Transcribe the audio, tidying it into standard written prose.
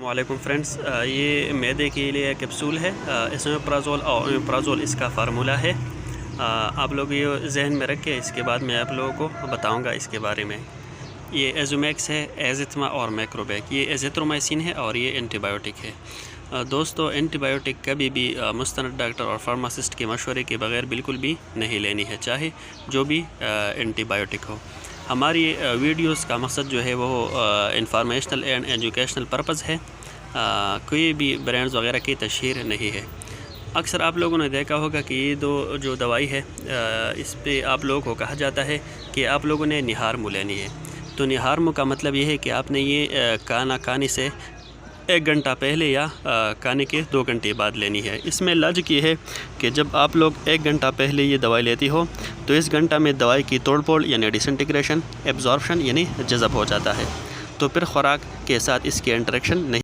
वालेकुम फ्रेंड्स, ये मैदे के लिए कैप्सूल है। एसोमेप्राज़ोल और ओमेप्राज़ोल इसका फार्मूला है। आप लोग ये जहन में रखें, इसके बाद मैं आप लोगों को बताऊंगा इसके बारे में। ये एज़ोमैक्स है, एज़िथमा और मैक्रोबैक। ये एज़िथ्रोमाइसिन है और ये एंटीबायोटिक है। दोस्तों, एंटीबायोटिक कभी भी मुस्तनद डॉक्टर और फार्मासिस्ट के मशवरे के बगैर बिल्कुल भी नहीं लेनी है, चाहे जो भी एंटीबायोटिक हो। हमारी वीडियोस का मकसद जो है वो इंफॉर्मेशनल एंड एजुकेशनल पर्पज़ है। कोई भी ब्रांड्स वगैरह की तशहीर नहीं है। अक्सर आप लोगों ने देखा होगा कि ये जो दवाई है, इस पे आप लोगों को कहा जाता है कि आप लोगों ने निहारमू लेनी है। तो निहारमू का मतलब ये है कि आपने ये खाने से 1 घंटा पहले या खाने के 2 घंटे बाद लेनी है। इसमें लॉजिक ये है कि जब आप लोग 1 घंटा पहले ये दवाई लेती हो तो इस घंटा में दवाई की तोड़ फोड़ यानी डिसइंटीग्रेशन, एब्जॉर्प्शन यानी जज़ब हो जाता है, तो फिर खुराक के साथ इसकी इंटरेक्शन नहीं